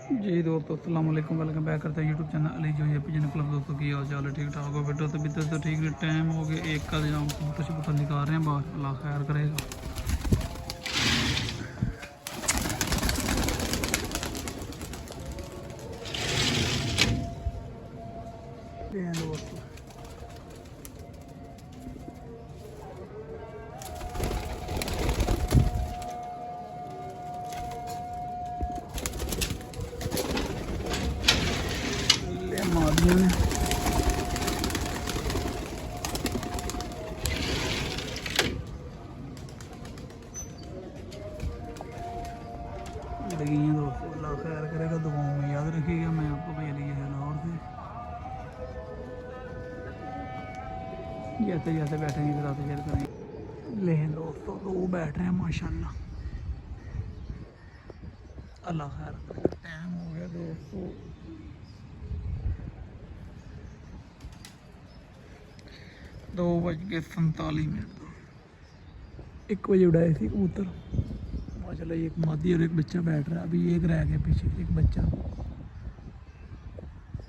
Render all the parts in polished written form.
जी दोस्तों अस्सलाम वालेकुम, वेलकम बैक करते हैं यूट्यूब चैनल अली जो ये पिजन क्लब। दोस्तों की हाल चाल है, ठीक ठाक हो बेटा? तो बितर तो ठीक टाइम हो गया एक का जाम कबूतर शबूतर निकाल रहे हैं बाहर, अल्लाह खैर करेगा। दोस्तों मादियों ने लगी हैं दोस्तों, अल्लाह खैर करेगा, दुआओं में याद रखिएगा। मैं आपको भैया लिए लाहौर से जैसे जैसे बैठेंगे फिर आते शेयर करेंगे। ले दोस्तों तो वो बैठ रहे हैं माशाल्लाह, अल्लाह खैर करेगा। टाइम हो गया दोस्तों 2:47। 1 बजे उड़ाए थे कबूतर माशाल्लाह। एक मादी और एक बच्चा बैठ रहा है, अभी एक रह गया पीछे, एक बच्चा।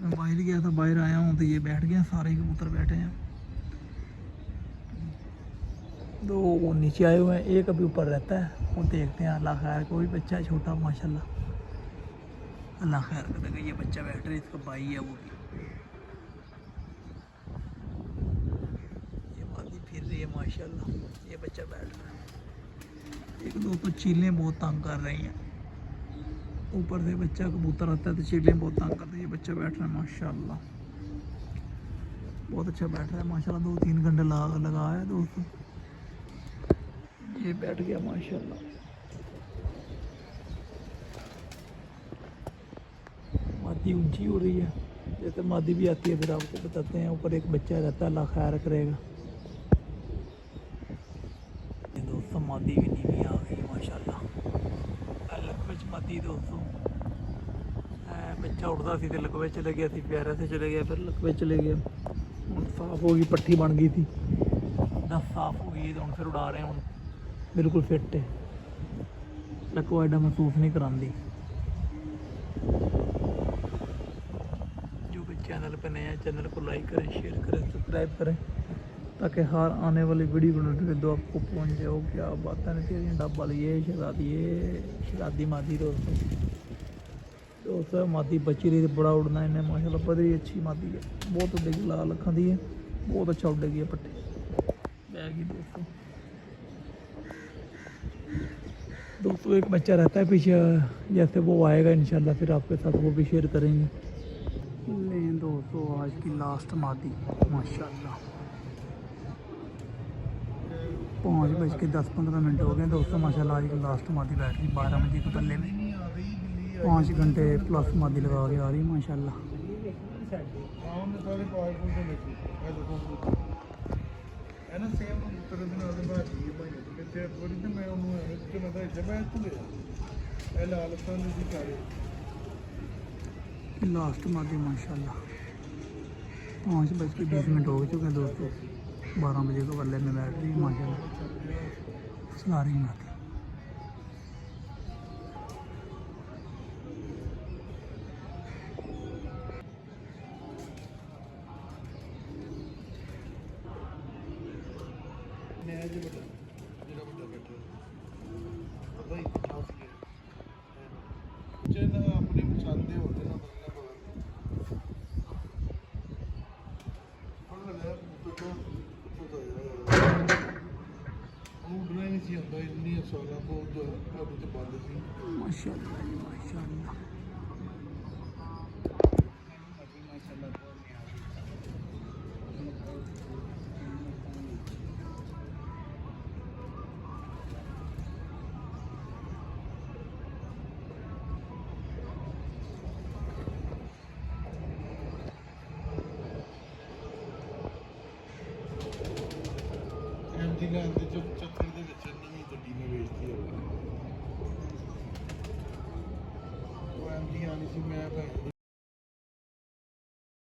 मैं बाहर गया था, बाहर आया हूँ तो ये बैठ गया, सारे कबूतर बैठे हैं। 2 वो नीचे आए हुए हैं, एक अभी ऊपर रहता है, वो देखते हैं। अल्लाह खैर, कोई बच्चा है छोटा माशाल्लाह, अल्लाह खैर करेगा। ये बच्चा बैठ रहा है, इसका भाई है वो भी। ये मादी फिर रही है माशाल्लाह, ये बच्चा बैठ रहा है। एक दो तो चीलें बहुत तंग कर रही हैं, ऊपर से बच्चा कबूतर आता है तो चीलें बहुत तंग करती है। ये बच्चा बैठ रहा है माशाल्लाह, बहुत अच्छा बैठ रहा है माशाल्लाह। 2-3 घंटे लगा है दोस्तों, ये बैठ गया माशाल्लाह। मादी ऊंची हो रही है, जैसे मादी भी आती है फिर आपको बताते हैं। ऊपर एक बच्चा रहता है, अल्लाह खैर करेगा। दोस्तों मादी भी नीवी आ गई माशाल्लाह, लकवे मादी दोस्तों। बच्चा उड़ता सी तो लकवे चले गया थी, प्यारे से चले गया, फिर लकवे चले गया। साफ होगी, पट्टी बन गई थी, 10 साफ हो गई तो हम फिर उड़ा रहे हैं। बिल्कुल फिट है, लकवा एडा महसूस नहीं कराती। जो भी चैनल पर नया है, चैनल को लाइक करें, शेयर करें, सब्सक्राइब करें, ताकि हर आने वाली वीडियो को नोटिफिकेशन आपको पहुंच जाए। हो क्या बात है तेरी डब्बा लिए शरादी मादी दोस्तों मादी बची रही, बड़ा उड़ना इन्हें माशाल्लाह, बड़ी अच्छी मादी है, बहुत उड़ेगी, लाल अखा दी है, बहुत अच्छा उड़ेगी पट्टी बैगी दोस्तों। एक बच्चा रहता है पीछे, जैसे वो आएगा इंशाल्लाह फिर आपके साथ वो भी शेयर करेंगे। लें दोस्तों आज की लास्ट मादी माशाल्लाह, 5:10-15 हो गए दोस्तों माशाल्लाह। आज की लास्ट मादी बैठ रही 12 बजे के पल्ले में, 5 घंटे प्लस मादी लगा के आ रही माशाल्लाह। लास्ट मादी माशाल्लाह 5:20 हो चुके हैं दोस्तों। 12 बजे के बल्ले में बैठ रही माशाल्लाह, चला रही मादी। अपने पसंद होते ना उड़ना ही नहीं आता, इतनी साल बहुत बंद सी माशाल्लाह जी माशाल्लाह। एमटी लैंड ਦੇ ਚੱਕਰ ਦੇ ਵਿੱਚ ਨਵੀਂ ਗੱਡੀ ਨੇ ਵੇਚਤੀ ਹੈ। ਉਹ ਐਮਟੀ ਆਣੀ ਸੀ, ਮੈਂ ਭਾਈ